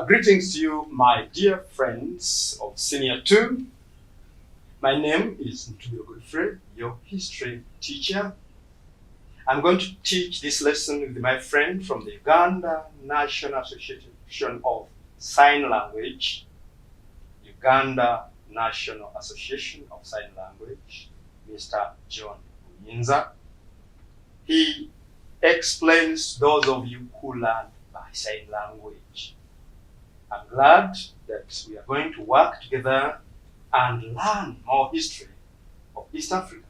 Greetings to you, my dear friends of Senior 2. My name is Ntuyo Godfrey, your history teacher. I'm going to teach this lesson with my friend from the Uganda National Association of Sign Language, Uganda National Association of Sign Language, Mr. John Uyinza. He explains those of you who learn by sign language. I'm glad that we are going to work together and learn more history of East Africa.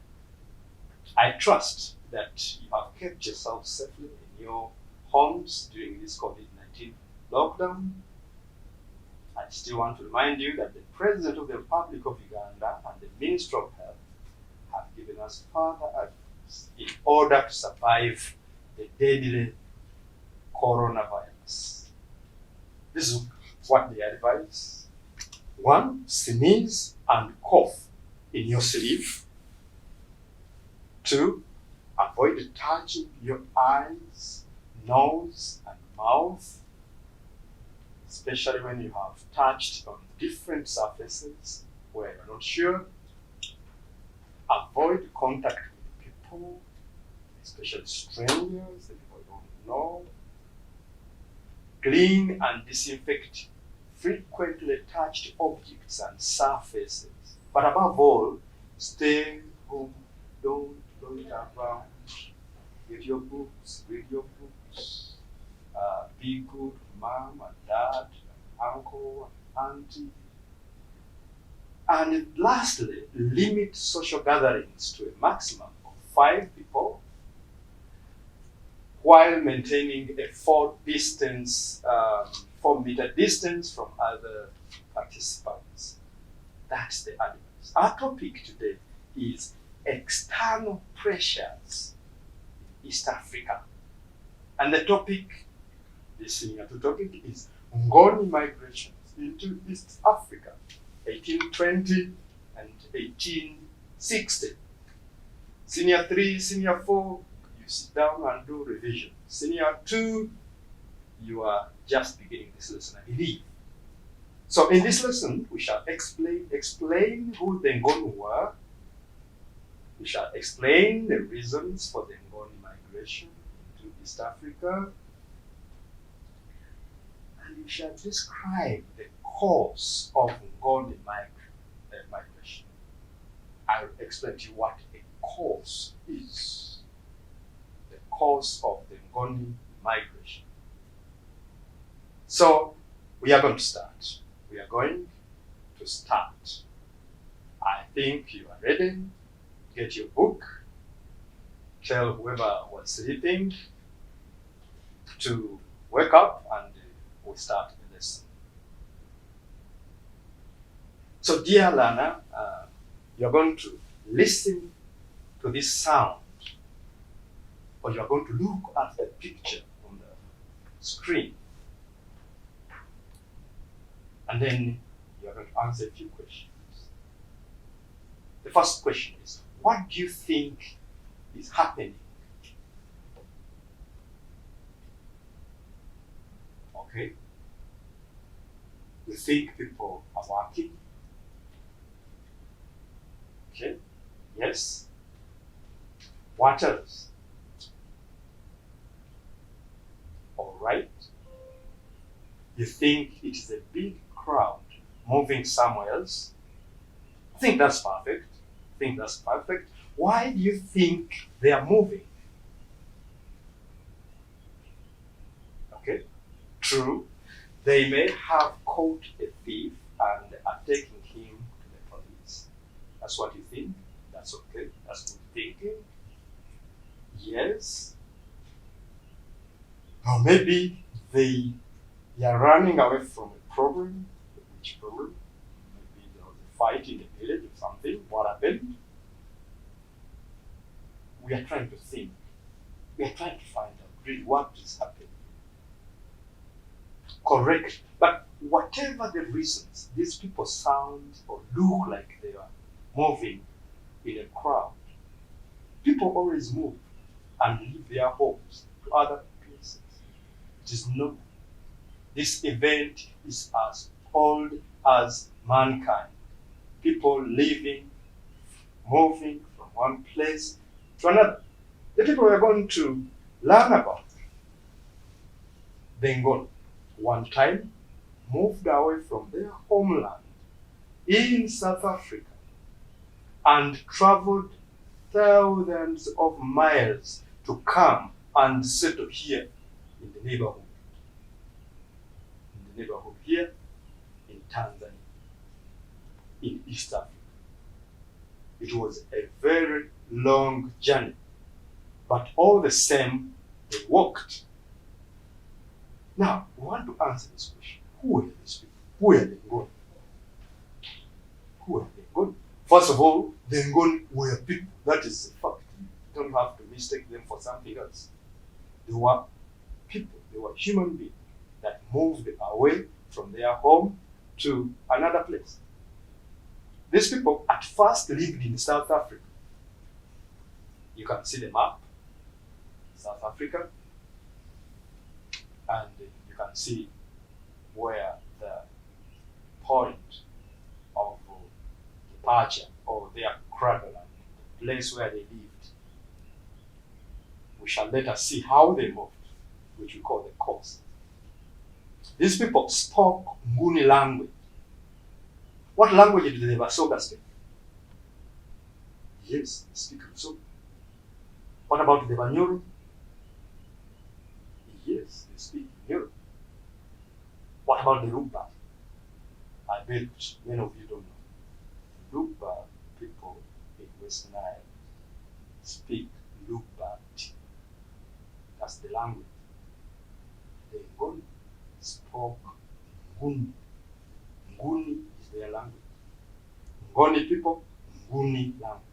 I trust that you have kept yourself safely in your homes during this COVID-19 lockdown. I still want to remind you that the President of the Republic of Uganda and the Minister of Health have given us further advice in order to survive the deadly coronavirus. This is what they advise. 1, sneeze and cough in your sleep. 2, avoid touching your eyes, nose, and mouth, especially when you have touched on different surfaces where you're not sure. Avoid contact with people, especially strangers, the people you don't know. Clean and disinfect frequently touched objects and surfaces. But above all, stay home. Don't around. Get your books, read your books. Be good mom and dad, and uncle and auntie. And lastly, limit social gatherings to a maximum of 5 people while maintaining a 4-meter distance from other participants. That's the advice. Our topic today is external pressures in East Africa. And the topic, the Senior 2 topic, is Ngoni migrations into East Africa, 1820 and 1860. Senior 3, Senior 4, you sit down and do revision. Senior 2, you are just beginning this lesson, I believe. So in this lesson, we shall explain who the Ngoni were. We shall explain the reasons for the Ngoni migration into East Africa. And we shall describe the cause of Ngoni migration. I'll explain to you what a cause is. The cause of the Ngoni migration. So we are going to start. We are going to start. I think you are ready. Get your book. Tell whoever was sleeping to wake up, and we'll start the lesson. So dear learner, you're going to listen to this sound, or you're going to look at the picture on the screen. And then you're going to answer a few questions. The first question is, what do you think is happening? Okay. You think people are working? Okay. Yes. What else? All right. You think it is a big crowd moving somewhere else? I think that's perfect. Why do you think they are moving? Okay, true. They may have caught a thief and are taking him to the police. That's what you think? That's okay. That's good thinking. Yes. Or maybe they are running away from a problem. Which problem? Maybe there was a fight in the village or something. What happened? We are trying to think. We are trying to find out really what is happening. Correct. But whatever the reasons, these people sound or look like they are moving in a crowd. People always move and leave their homes to other places. It is normal. This event is as old as mankind. People living, moving from one place to another. The people we are going to learn about, the Ngoni, one time moved away from their homeland in South Africa and traveled thousands of miles to come and settle here in the neighborhood. In the neighborhood here in Tanzania, in East Africa. It was a very long journey, but all the same, they walked. Now, we want to answer this question. Who were these people? Who were the Ngoni? Who were the Ngoni? First of all, the Ngoni were people. That is a fact. You don't have to mistake them for something else. They were people. They were human beings that moved away from their home to another place. These people at first lived in South Africa. You can see the map, South Africa, and you can see where the point of departure or their cradle, the place where they lived. We shall later see how they moved, which we call the coast. These people spoke Nguni language. What language did the Basoga speak? Yes, they speak Lusoga. What about the Banyoro? Yes, they speak Nyoro. What about the Luba? I bet many of you don't know. Luba people in West Nile speak Luba. That's the language. The Ngoni spoke Nguni. Nguni is their language. Ngoni people, Nguni language.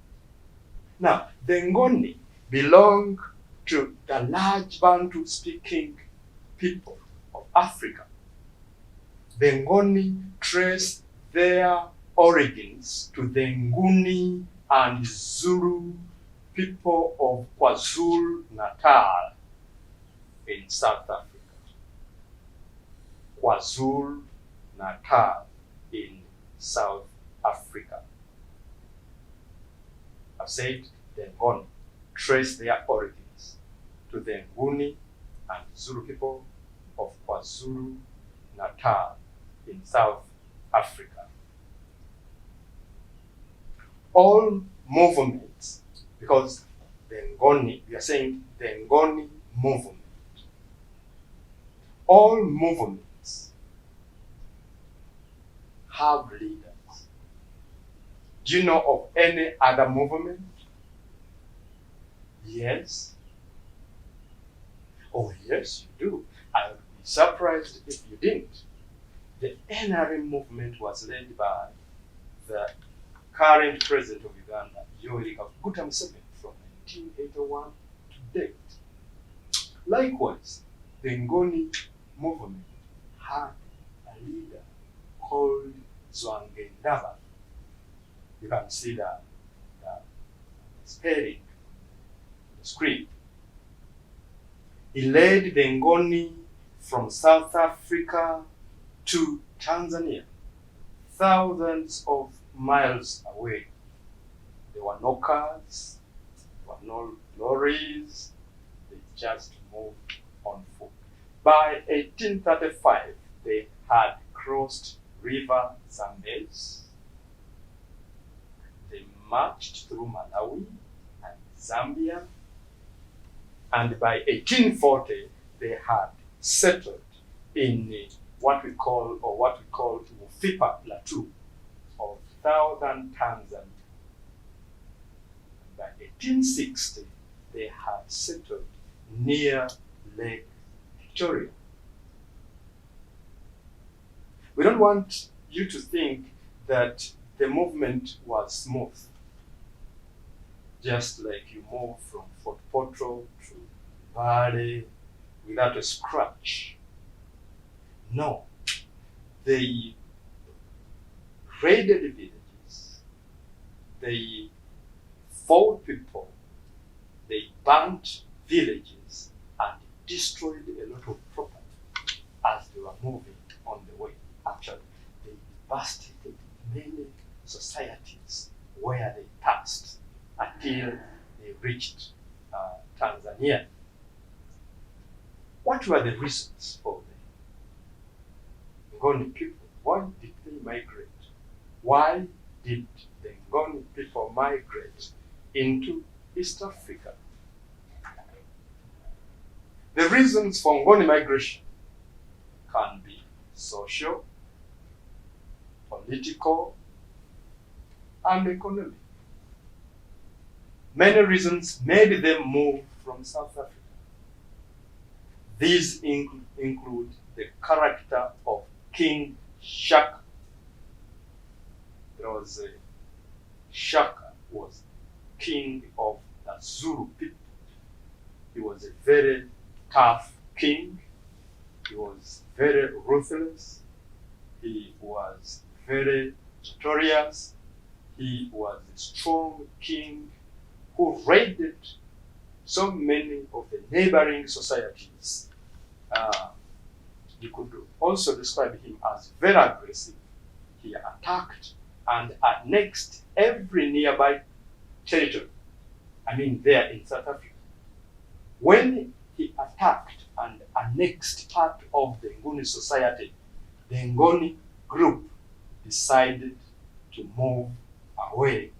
Now, the Ngoni belong to the large Bantu-speaking people of Africa. The Ngoni trace their origins to the Nguni and Zulu people of KwaZulu-Natal in South Africa. KwaZulu-Natal in South Africa. I've said the Ngoni trace their origins to the Nguni and Zulu people of KwaZulu-Natal in South Africa. All movements, because the Ngoni, we are saying the Ngoni movement. All movements have leaders. Do you know of any other movement? Yes. Oh, yes, you do. I would be surprised if you didn't. The NRM movement was led by the current president of Uganda, Yoweri Kaguta Museveni, from 1981 to date. Likewise, the Ngoni movement had a leader called Zwangendaba. You can see the spelling on the screen. He led the Ngoni from South Africa to Tanzania, thousands of miles away. There were no cars, there were no lorries, they just moved on foot. By 1835, they had crossed River Zambezi. They marched through Malawi and Zambia, and by 1840, they had settled in what we call Mufipa Plateau of southern Tanzania. By 1860, they had settled near Lake Victoria. We don't want you to think that the movement was smooth. Just like you move from Fort Potro to Valley without a scratch. No. They raided villages. They fought people. They burnt villages and destroyed a lot of property as they were moving on the way. Actually, they devastated many societies where they passed until they reached Tanzania. What were the reasons for the Ngoni people? Why did they migrate? Why did the Ngoni people migrate into East Africa? The reasons for Ngoni migration can be social, political, and economic. Many reasons made them move from South Africa. These include the character of King Shaka. There was a Shaka was king of the Zulu people. He was a very tough king. He was very ruthless. He was very notorious. He was a strong king who raided so many of the neighboring societies. You could also describe him as very aggressive. He attacked and annexed every nearby territory. I mean, there in South Africa. When he attacked and annexed part of the Ngoni society, the Ngoni group decided to move away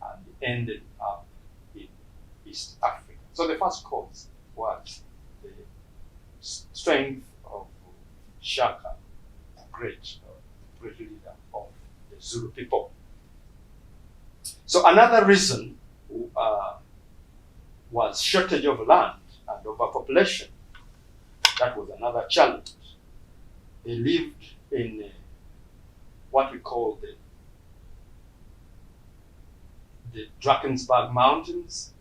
and ended up in East Africa. So the first cause was the strength of Shaka, great leader of the Zulu people. So another reason was shortage of land and overpopulation. That was another challenge. They lived in what we call the Drakensberg Mountains,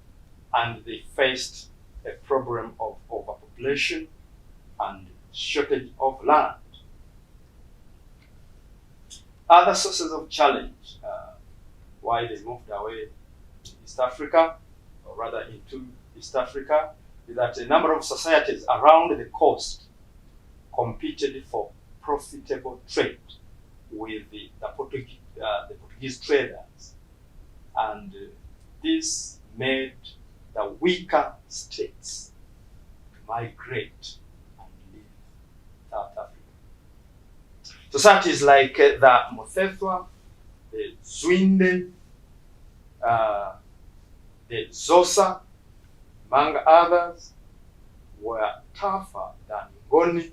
and they faced a problem of overpopulation and shortage of land. Other sources of challenge, why they moved away to East Africa, or rather into East Africa, is that a number of societies around the coast competed for profitable trade with the Portuguese traders. And this made the weaker states migrate and leave South Africa. Societies like the Mothetwa, the Zwinde, the Xhosa, among others, were tougher than Ngoni,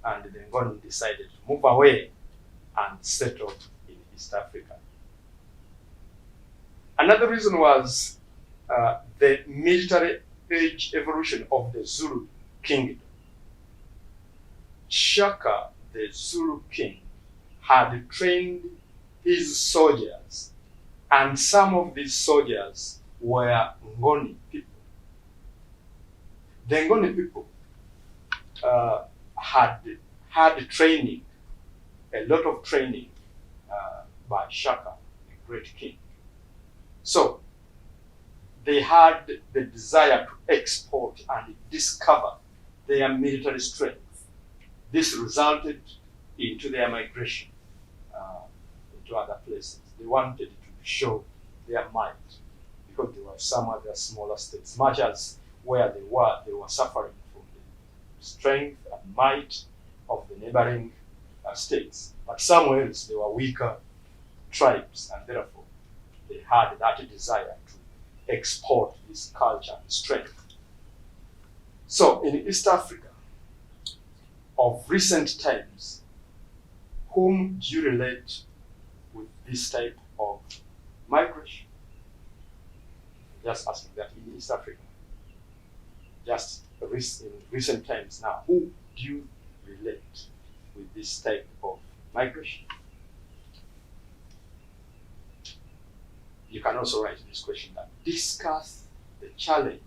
and the Ngoni decided to move away and settle in East Africa. Another reason was the military age evolution of the Zulu kingdom. Shaka, the Zulu king, had trained his soldiers, and some of these soldiers were Ngoni people. The Ngoni people had training, a lot of training by Shaka, the great king. So they had the desire to export and discover their military strength. This resulted into their migration into other places. They wanted to show their might because there were some other smaller states, much as where they were suffering from the strength and might of the neighboring states. But somewhere else they were weaker tribes, and therefore they had that desire to export this culture and strength. So in East Africa, of recent times, whom do you relate with this type of migration? Just asking that in East Africa. Just in recent times now, who do you relate with this type of migration? You can also write this question that discuss the challenges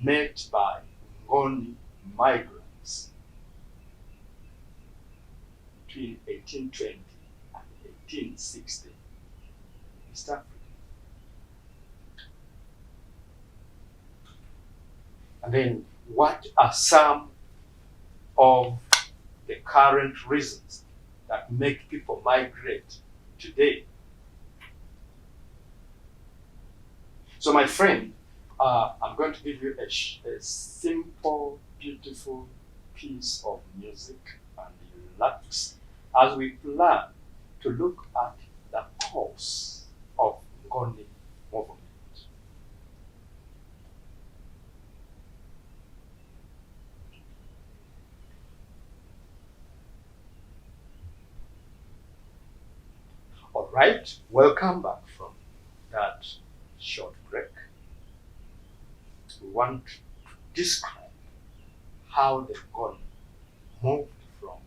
met by Ngoni migrants between 1820 and 1860 in East Africa. And then, what are some of the current reasons that make people migrate today. So my friend, I'm going to give you a simple, beautiful piece of music, and you relax as we plan to look at the cause of Ngoni movement. All right, welcome back from that short break. We want to describe how the Ngoni moved from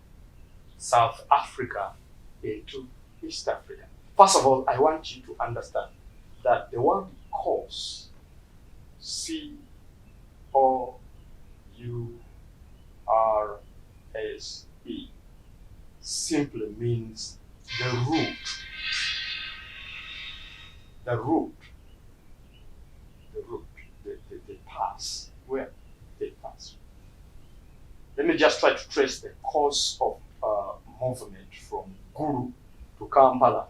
South Africa into East Africa. First of all, I want you to understand that the word cause, C-O-U-R-S-E, simply means the root. The root, they pass. Where they pass. Let me just try to trace the course of movement from Gulu to Kampala.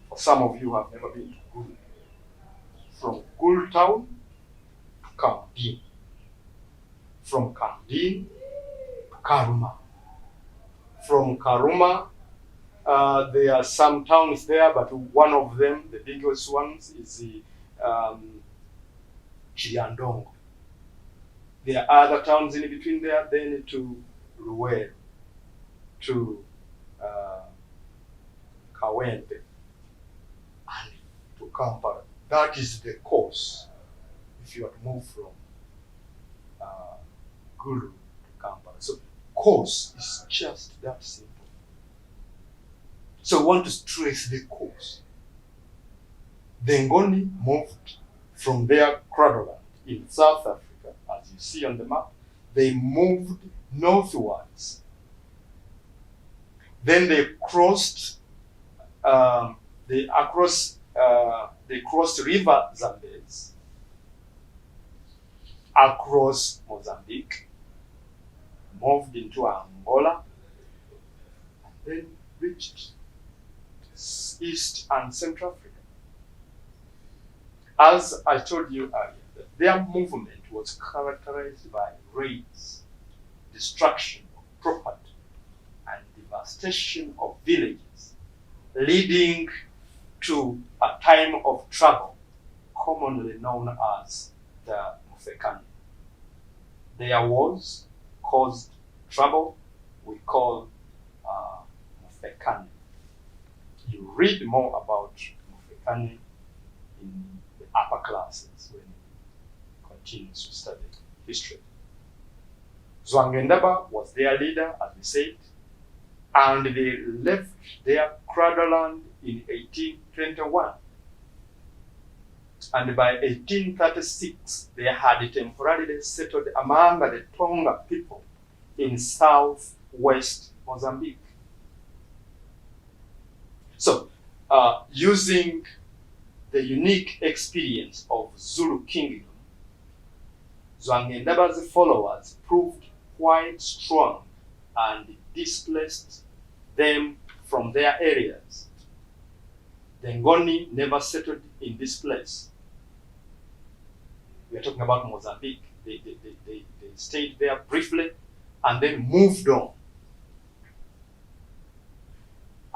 For some of you who have never been to Gulu. From Gulu town to Kambin. From Kambin to Karuma. From Karuma, there are some towns there, but one of them, the biggest ones, is the Chiliandongo. There are other towns in between there, then to Luweero, to Kawempe, and to Kampala. That is the course if you are to move from Gulu to Kampala. So course is just that simple. So we want to trace the course. The Ngoni moved from their cradleland in South Africa, as you see on the map. They moved northwards. Then they crossed. They crossed River Zambezi across Mozambique, moved into Angola, and then reached East and Central Africa. As I told you earlier, their movement was characterized by raids, destruction of property, and devastation of villages, leading to a time of trouble, commonly known as the Mufekani. Their wars caused trouble we call Mufekani. You read more about Mufekani in the upper classes when you continue to study history. Zwangendaba was their leader, as we said, and they left their cradleland in 1821. And by 1836, they had temporarily settled among the Tonga people in southwest Mozambique. So, using the unique experience of Zulu kingdom, Zwangendaba's followers proved quite strong and displaced them from their areas. The Ngoni never settled in this place. We are talking about Mozambique. They stayed there briefly and then moved on.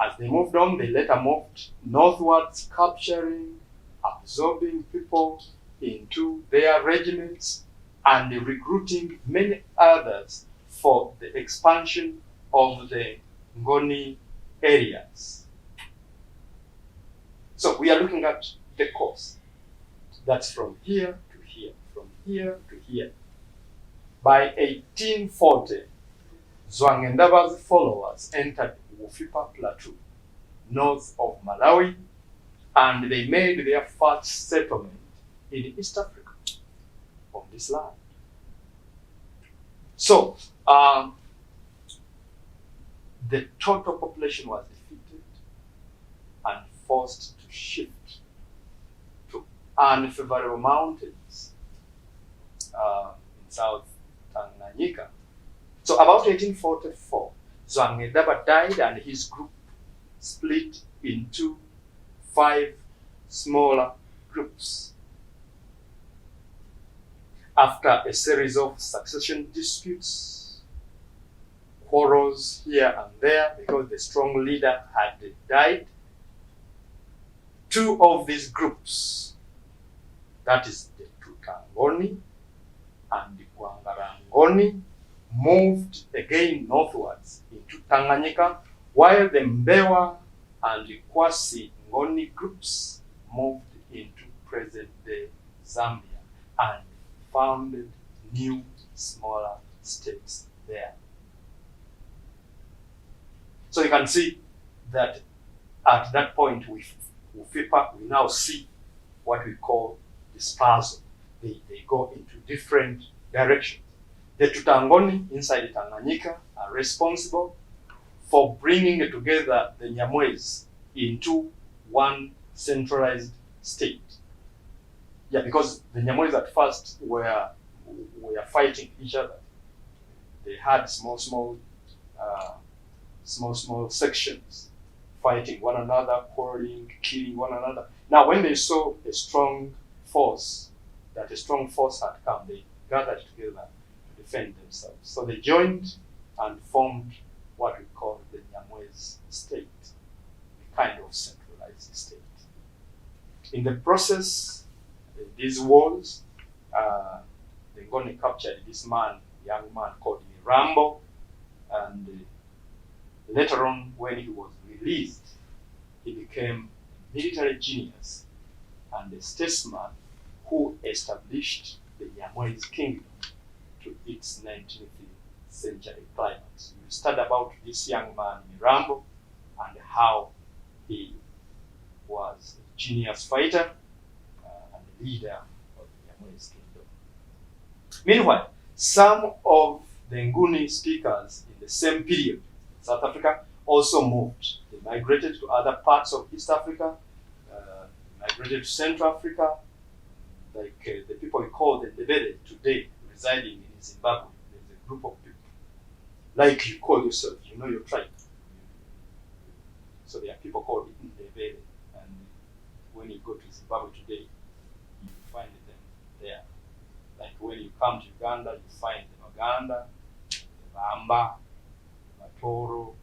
As they moved on, they later moved northwards, capturing, absorbing people into their regiments and recruiting many others for the expansion of the Ngoni areas. So we are looking at the course. That's from here to here, from here to here. By 1840, Zwangendaba's followers entered Wufipa Plateau, north of Malawi, and they made their first settlement in East Africa on this land. So, the total population was defeated and forced to shift to unfavorable mountains in South Tanganyika. So about 1844, Zangedaba died and his group split into 5 smaller groups. After a series of succession disputes, quarrels here and there because the strong leader had died, 2 of these groups, that is the Ngoni and the Ngoni, moved again northwards into Tanganyika, while the Mbewa and the Kwasi Ngoni groups moved into present-day Zambia and founded new smaller states there. So you can see that at that point we now see what we call dispersal. They go into different directions. The Tutangoni inside Tanganyika are responsible for bringing together the Nyamwezi into one centralized state. Yeah, because the Nyamwezi at first were fighting each other. They had small sections, fighting one another, quarreling, killing one another. Now, when they saw a strong force had come, they gathered together to defend themselves. So they joined and formed what we call the Nyamwezi state, a kind of centralized state. In the process, these wars, the Ngoni captured this young man called Mirambo, and later on, when he was released, he became a military genius and a statesman who established the Nyamwezi kingdom to its 19th century climax. We study about this young man, Mirambo, and how he was a genius fighter and a leader of the Nyamwezi kingdom. Meanwhile, some of the Nguni speakers in the same period, South Africa, also moved. They migrated to other parts of East Africa, migrated to Central Africa, like the people we call the Ndebele today, residing in Zimbabwe. There's a group of people, like you call yourself, you know your tribe. So there are people called Ndebele, and when you go to Zimbabwe today, you find them there. Like when you come to Uganda, you find the Baganda, the Bamba, the Batoro,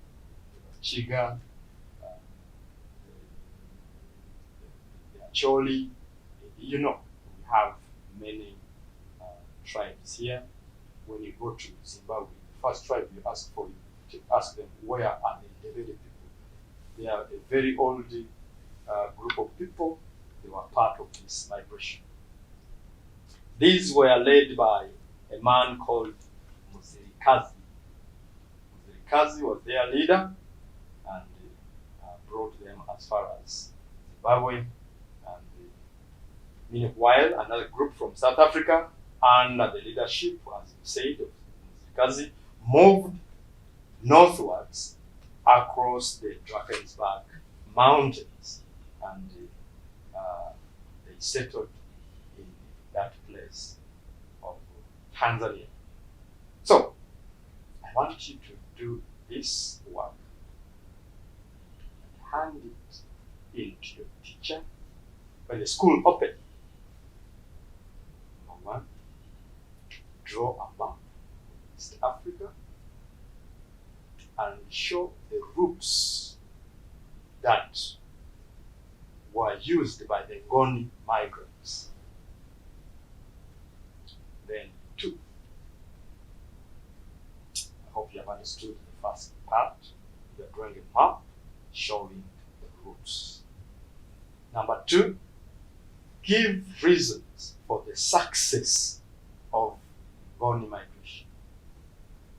the Chiga, the Acholi. You know, we have many tribes here. When you go to Zimbabwe, the first tribe you ask them where are the Ndebele people. They are a very old group of people. They were part of this migration. These were led by a man called Muzirikazi. Muzirikazi was their leader and brought them as far as Zimbabwe. And meanwhile, another group from South Africa, under the leadership, as you said, of Muzirikazi, moved northwards across the Drakensberg Mountains, and they settled in that place of Tanzania. So, I want you to do this work and hand it into your teacher when the school opens. Number 1, draw a map of East Africa and show the routes that were used by the Ngoni migrants. Then 2, I hope you have understood the first part. You are drawing a map showing the routes. Number 2, give reasons for the success of Ngoni migration.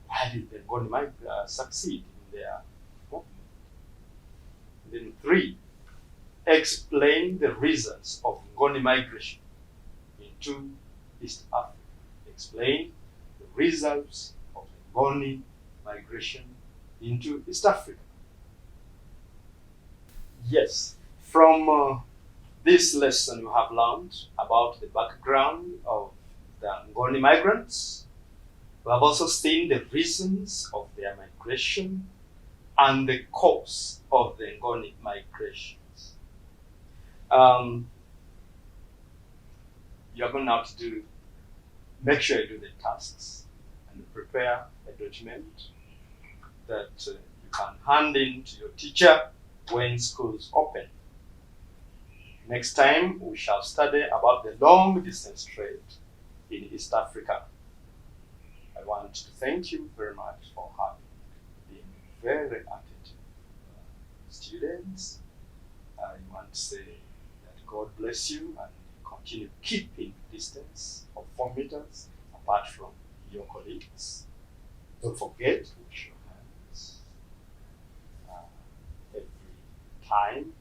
Why did the Ngoni succeed in their movement? And then 3, explain the reasons of Ngoni migration into East Africa. Explain the results of the Ngoni migration into East Africa. Yes, from this lesson you have learned about the background of the Ngoni migrants. We have also seen the reasons of their migration and the cause of the Ngoni migrations. You're going now to make sure you do the tasks and prepare a document that you can hand in to your teacher when schools open. Next time, we shall study about the long distance trade in East Africa. I want to thank you very much for being very attentive students. I want to say that God bless you and continue keeping distance of 4 meters apart from your colleagues. Don't forget to wash your hands every time